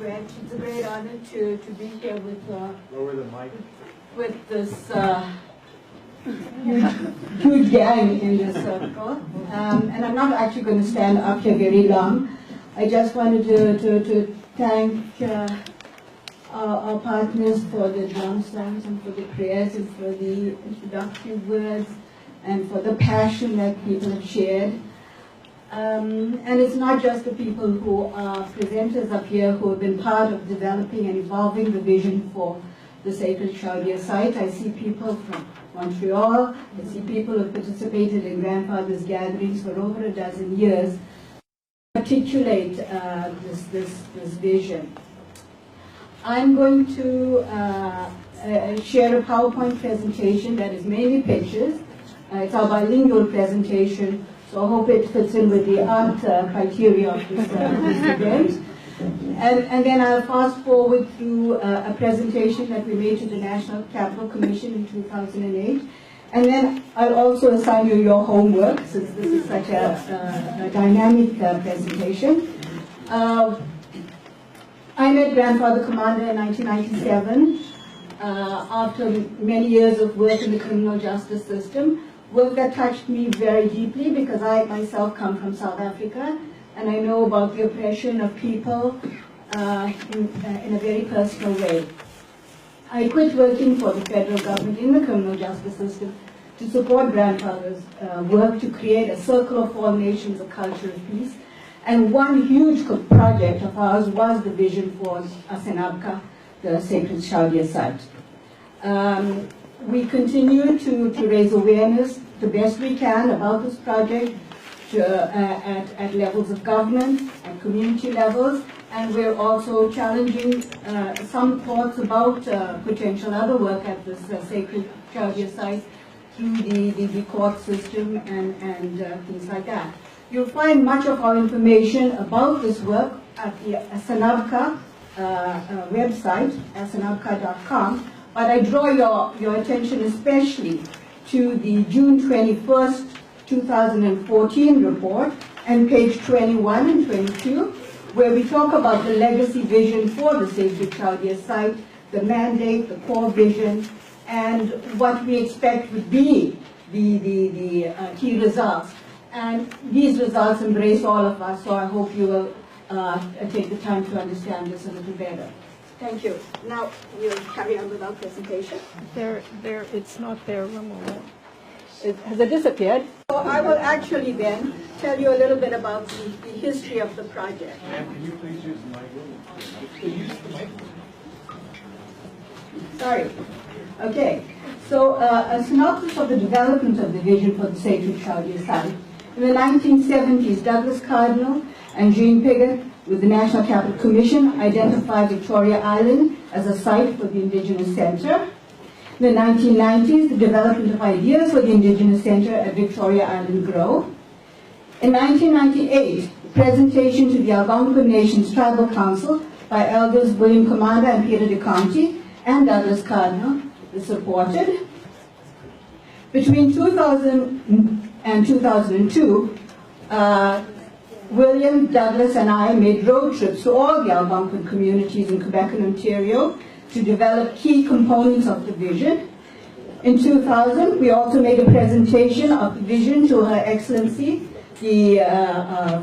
Grant. It's a great honor to be here with Lower the mic. With this huge gang in this circle. And I'm not actually going to stand up here very long. I just wanted to thank our partners for the drum slams and for the prayers and for the introductory words and for the passion that people have shared. And it's not just the people who are presenters up here who have been part of developing and evolving the vision for the sacred Chaudiere site. I see people from Montreal. I see people who have participated in grandfathers' gatherings for over a dozen years to articulate this vision. I'm going to share a PowerPoint presentation that is mainly pictures. It's our bilingual presentation, so I hope it fits in with the art criteria of this event. And then I'll fast forward through a presentation that we made to the National Capital Commission in 2008. And then I'll also assign you your homework, since this is such a dynamic presentation. I met Grandfather Commander in 1997 after many years of work in the criminal justice system, work that touched me very deeply because I myself come from South Africa and I know about the oppression of people in a very personal way. I quit working for the federal government in the criminal justice system to support Grandfather's work to create a circle of all nations, a culture of peace. And one huge project of ours was the vision for Asinabka, the sacred Chaudiere site. We continue to raise awareness the best we can about this project at levels of government, at community levels, and we're also challenging some thoughts about potential other work at this sacred Chaudiere site through the court system and things like that. You'll find much of our information about this work at the Asinabka website, asinabka.com, but I draw your attention especially to the June 21st, 2014 report and page 21 and 22, where we talk about the legacy vision for the sacred Chaudiere site, the mandate, the core vision, and what we expect would be the key results. And these results embrace all of us, so I hope you will take the time to understand this a little better. Thank you. Now we'll carry on with our presentation. It's not there, Romola. Has it disappeared? So I will actually then tell you a little bit about the history of the project. Can you please use the mic? Sorry. Okay. So a synopsis of the development of the vision for the sacred Chaudiere site. In the 1970s, Douglas Cardinal and Jean Piggott, with the National Capital Commission, identified Victoria Island as a site for the Indigenous Center. In the 1990s, the development of ideas for the Indigenous Center at Victoria Island grew. In 1998, the presentation to the Algonquin Nations Tribal Council by elders William Commander and Peter de Conti and Douglas Cardinal was supported. Between 2000 and 2002, William, Douglas, and I made road trips to all the Algonquin communities in Quebec and Ontario to develop key components of the vision. In 2000, we also made a presentation of the vision to Her Excellency, the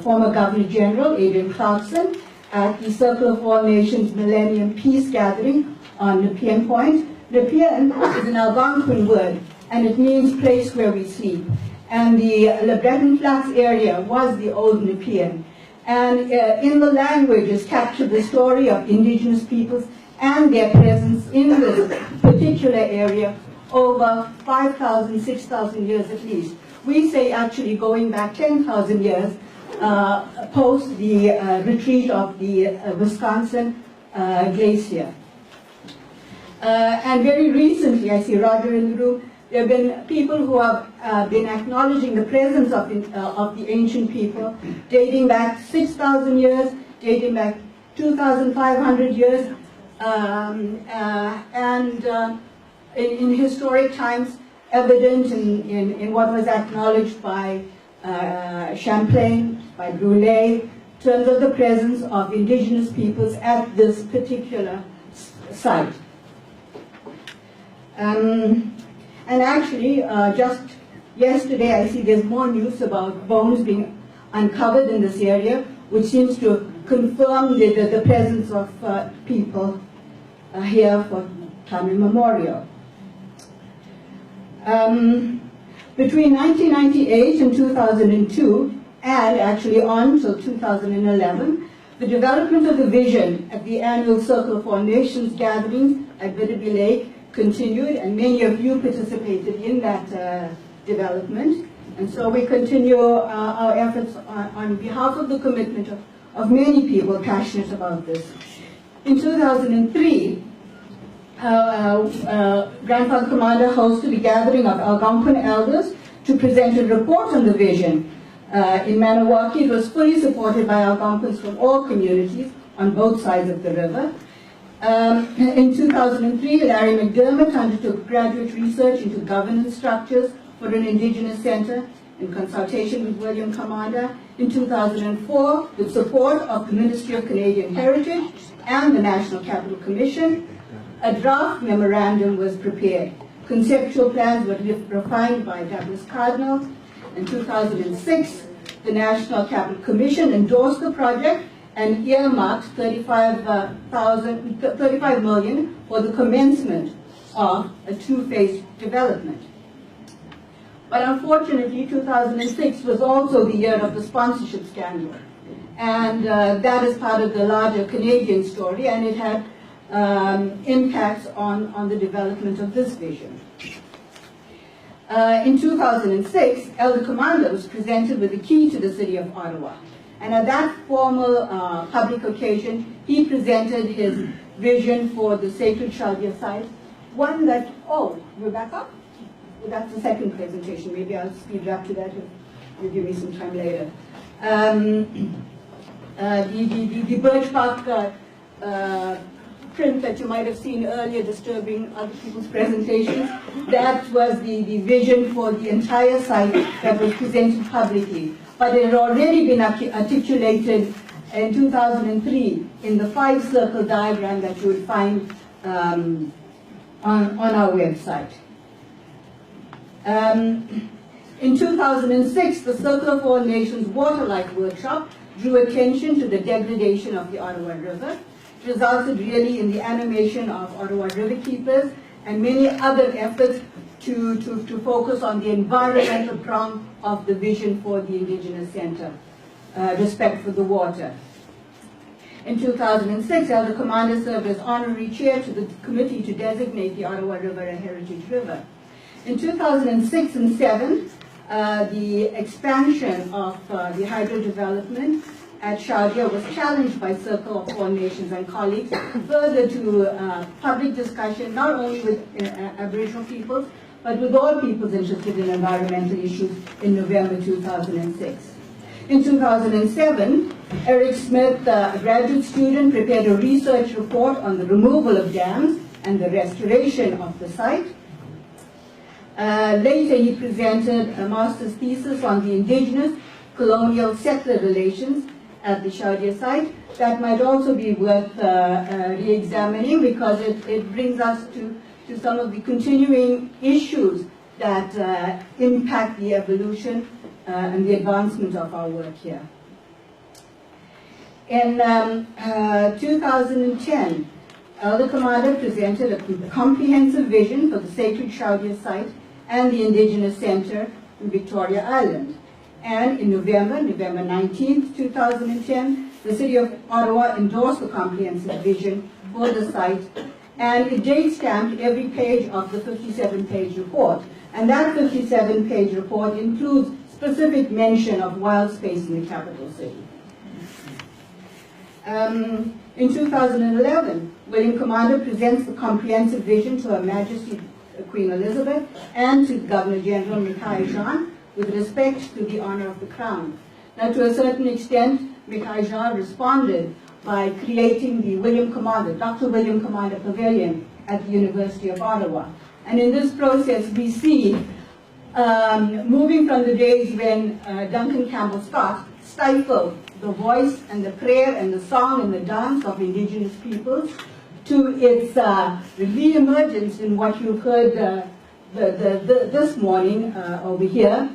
former Governor General, Adrian Clarkson, at the Circle of All Nations Millennium Peace Gathering on Nepean Point. Nepean is an Algonquin word, and it means place where we sleep. And the Le Breton Flats area was the old Nepean. And in the language is captured the story of indigenous peoples and their presence in this particular area over 5,000, 6,000 years at least. We say actually going back 10,000 years post the retreat of the Wisconsin glacier. And very recently, I see Roger in the room, there have been people who have been acknowledging the presence of the ancient people, dating back 6,000 years, dating back 2,500 years, and in historic times, evident in what was acknowledged by Champlain, by Brulé, terms of the presence of indigenous peoples at this particular site. And actually, just yesterday, I see there's more news about bones being uncovered in this area, which seems to confirm the presence of people here for time immemorial. Between 1998 and 2002, and actually on till 2011, the development of the vision at the annual Circle of All Nations gatherings at Bidderby Lake continued, and many of you participated in that development. And so we continue our efforts on behalf of the commitment of many people passionate about this. In 2003, Grandfather Commander hosted a gathering of Algonquin elders to present a report on the vision. In Maniwaki, it was fully supported by Algonquins from all communities on both sides of the river. In 2003, Larry McDermott undertook graduate research into governance structures for an Indigenous Center in consultation with William Commander. In 2004, with support of the Ministry of Canadian Heritage and the National Capital Commission, a draft memorandum was prepared. Conceptual plans were refined by Douglas Cardinal. In 2006, the National Capital Commission endorsed the project and earmarked $35 million for the commencement of a two-phase development. But unfortunately, 2006 was also the year of the sponsorship scandal. And that is part of the larger Canadian story, and it had impacts on the development of this vision. In 2006, Elder Commander was presented with the key to the city of Ottawa. And at that formal public occasion, he presented his vision for the sacred Chaudiere site. One that, oh, we're back up? Well, that's the second presentation. Maybe I'll speed it up to that if you give me some time later. The birch bark print that you might have seen earlier disturbing other people's presentations, that was the vision for the entire site that was presented publicly. But it had already been articulated in 2003 in the 5-circle diagram that you will find on our website. In 2006, the Circle of All Nations Water Life Workshop drew attention to the degradation of the Ottawa River. It resulted really in the animation of Ottawa Riverkeepers and many other efforts to focus on the environmental prong of the vision for the Indigenous Center, respect for the water. In 2006, Elder Commander served as honorary chair to the committee to designate the Ottawa River a heritage river. In 2006 and 2007, the expansion of the hydro development at Chaudiere was challenged by Circle of All Nations and colleagues, further to public discussion, not only with Aboriginal peoples, but with all peoples interested in environmental issues in November 2006. In 2007, Eric Smith, a graduate student, prepared a research report on the removal of dams and the restoration of the site. Later, he presented a master's thesis on the indigenous colonial settler relations at the Chaudiere site. That might also be worth re-examining, because it brings us to some of the continuing issues that impact the evolution and the advancement of our work here. In 2010, Elder Commander presented a comprehensive vision for the sacred Chaudiere site and the Indigenous Center in Victoria Island. And in November 19th, 2010, the City of Ottawa endorsed the comprehensive vision for the site, and it date-stamped every page of the 57-page report. And that 57-page report includes specific mention of wild space in the capital city. In 2011, William Commander presents the comprehensive vision to Her Majesty Queen Elizabeth and to Governor General Mikhai Jean with respect to the honor of the Crown. Now, to a certain extent, Mikhai Jean responded by creating the Dr. William Commander Pavilion at the University of Ottawa. And in this process, we see, moving from the days when Duncan Campbell Scott stifled the voice and the prayer and the song and the dance of indigenous peoples to its re-emergence in what you've heard this morning over here.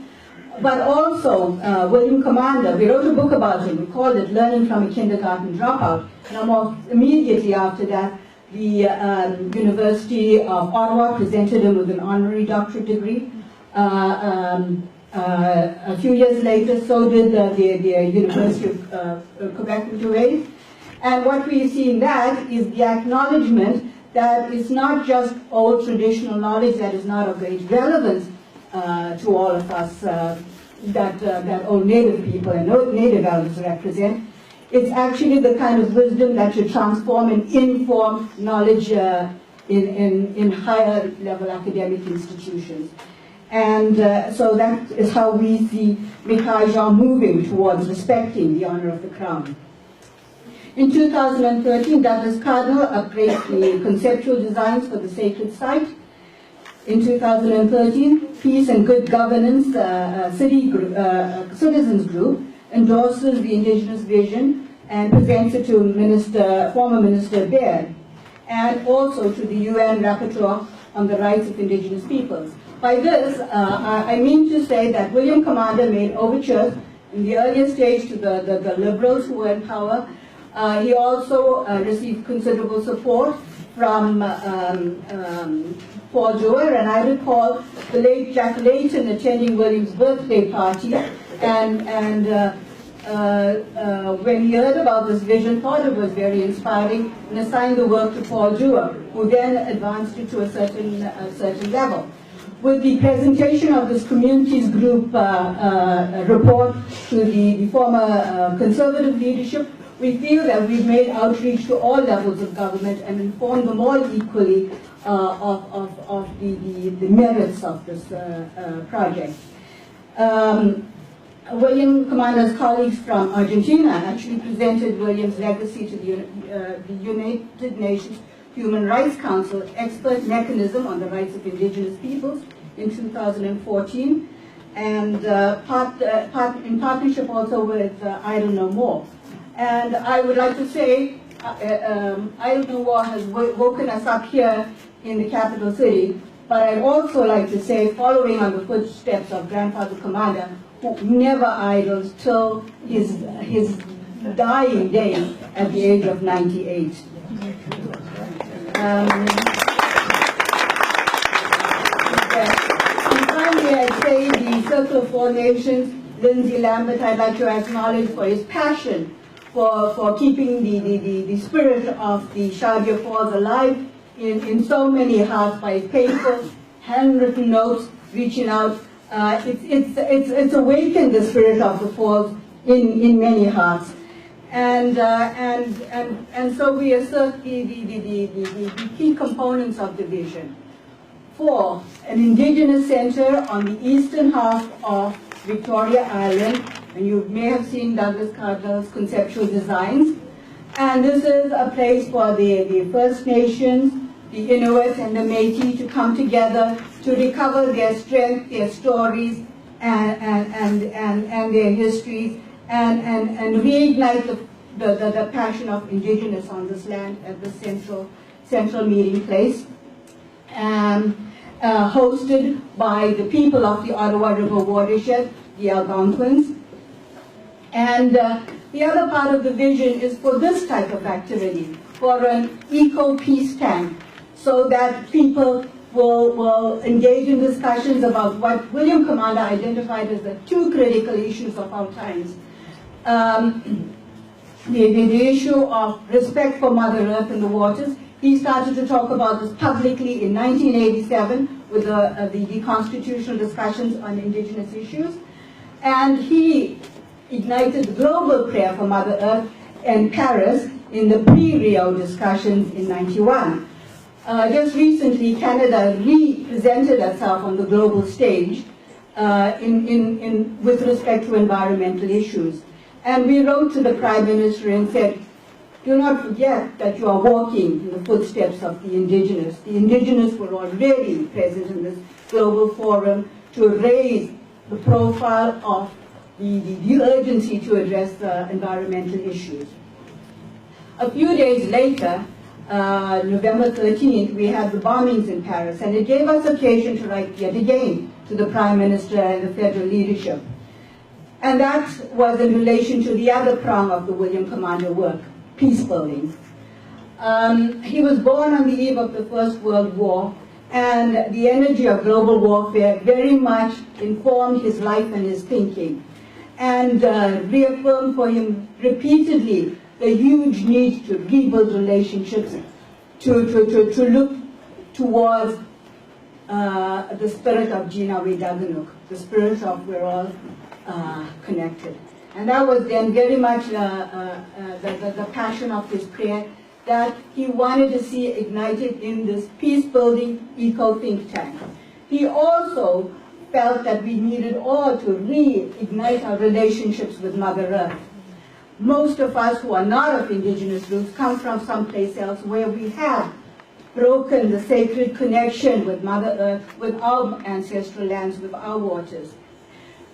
But also, William Commander, we wrote a book about him. We called it Learning from a Kindergarten Dropout. And almost immediately after that, the University of Ottawa presented him with an honorary doctorate degree. A few years later, so did the University of Quebec Victoria. And what we see in that is the acknowledgement that it's not just old traditional knowledge that is not of great relevance to all of us that old Native people and Native elders represent. It's actually the kind of wisdom that should transform and inform knowledge in higher level academic institutions. And so that is how we see Mikhail moving towards respecting the honor of the crown. In 2013, Douglas Cardinal upgraded the conceptual designs for the sacred site. In 2013, Peace and Good Governance Citizens Group endorses the Indigenous vision and presents it to former Minister Baird, and also to the UN Rapporteur on the Rights of Indigenous Peoples. By this, I mean to say that William Commander made overtures in the earlier stage to the Liberals who were in power. He also received considerable support from Paul Joer, and I recall the late Jack Layton attending William's birthday party, and when he heard about this vision, thought it was very inspiring, and assigned the work to Paul Joer, who then advanced it to a certain level. With the presentation of this communities group report to the former conservative leadership, we feel that we've made outreach to all levels of government and informed them all equally of the merits of this project. William Commander's colleagues from Argentina actually presented William's legacy to the United Nations Human Rights Council expert mechanism on the rights of indigenous peoples in 2014, and in partnership also with Idle No More. And I would like to say, Idle No More has woken us up here in the capital city, but I'd also like to say, following on the footsteps of Grandfather Commander, who never idled till his dying day at the age of 98. And finally, I'd say the Circle of Four Nations, Lindsay Lambert, I'd like to acknowledge for his passion for keeping the spirit of the Chaudiere Falls alive in so many hearts by his painful, handwritten notes, reaching out. It's awakened the spirit of the falls in many hearts. And so we assert the key components of the vision. 4, an indigenous center on the eastern half of Victoria Island, and you may have seen Douglas Cardinal's conceptual designs. And this is a place for the First Nations, the Inuit and the Métis to come together to recover their strength, their stories, and their histories, and reignite the passion of indigenous on this land at the central meeting place. Hosted by the people of the Ottawa River watershed, the Algonquins. And the other part of the vision is for this type of activity, for an eco-peace tank, so that people will engage in discussions about what William Commander identified as the 2 critical issues of our times. The issue of respect for Mother Earth and the waters. He started to talk about this publicly in 1987 with the constitutional discussions on indigenous issues. And he ignited the global prayer for Mother Earth in Paris in the pre-Rio discussions in '91. Just recently, Canada represented itself on the global stage with respect to environmental issues. And we wrote to the Prime Minister and said, do not forget that you are walking in the footsteps of the indigenous. The indigenous were already present in this global forum to raise the profile of the urgency to address the environmental issues. A few days later, November 13th, we had the bombings in Paris, and it gave us occasion to write yet again to the Prime Minister and the federal leadership. And that was in relation to the other prong of the William Commander work, peace building. He was born on the eve of the First World War, and the energy of global warfare very much informed his life and his thinking, and reaffirmed for him repeatedly the huge need to rebuild relationships, to look towards the spirit of Jinawe Daganuk, the spirit of we're all connected. And that was then very much the passion of his prayer, that he wanted to see ignited in this peace-building eco-think tank. He also felt that we needed all to reignite our relationships with Mother Earth. Most of us who are not of indigenous roots come from someplace else where we have broken the sacred connection with Mother Earth, with our ancestral lands, with our waters.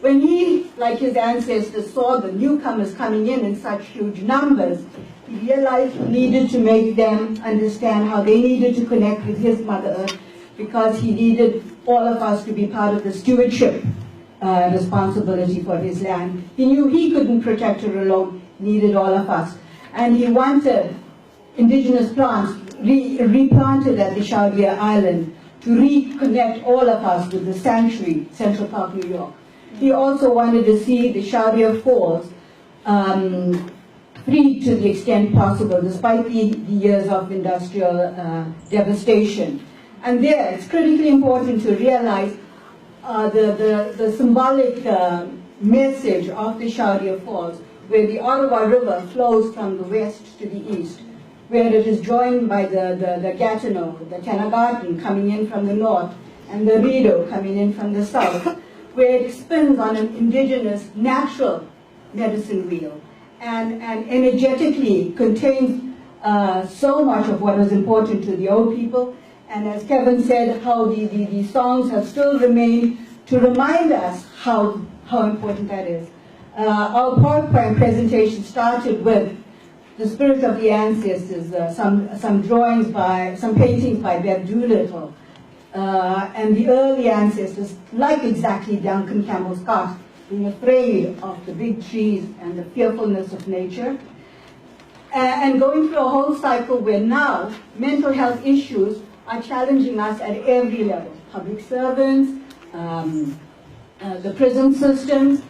When he, like his ancestors, saw the newcomers coming in such huge numbers, he realized he needed to make them understand how they needed to connect with his Mother Earth, because he needed all of us to be part of the stewardship responsibility for his land. He knew he couldn't protect her alone, he needed all of us. And he wanted indigenous plants replanted at the Chaudiere Island to reconnect all of us with the sanctuary, Central Park, New York. He also wanted to see the Chaudiere Falls freed to the extent possible, despite the years of industrial devastation. And there, it's critically important to realize the symbolic message of the Chaudiere Falls, where the Ottawa River flows from the west to the east, where it is joined by the Gatineau, the Tenagarten coming in from the north, and the Rideau coming in from the south, where it spins on an indigenous, natural medicine wheel, and energetically contains so much of what was important to the old people. And as Kevin said, how the songs have still remained to remind us how important that is. Our PowerPoint presentation started with the spirit of the ancestors, some paintings by Bev Doolittle, and the early ancestors, like exactly Duncan Campbell Scott, being afraid of the big trees and the fearfulness of nature, and going through a whole cycle where now mental health issues are challenging us at every level. Public servants, the prison systems,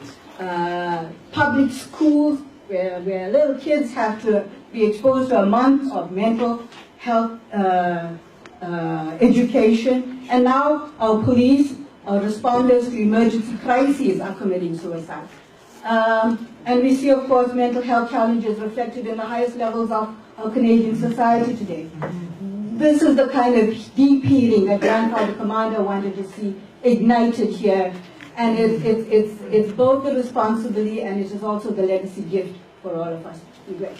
public schools, where little kids have to be exposed to a month of mental health education. And now our police, our responders to emergency crises are committing suicide. And we see, of course, mental health challenges reflected in the highest levels of our Canadian society today. This is the kind of deep healing that Grandfather Commander wanted to see ignited here. And it's both the responsibility and it is also the legacy gift for all of us. Be great.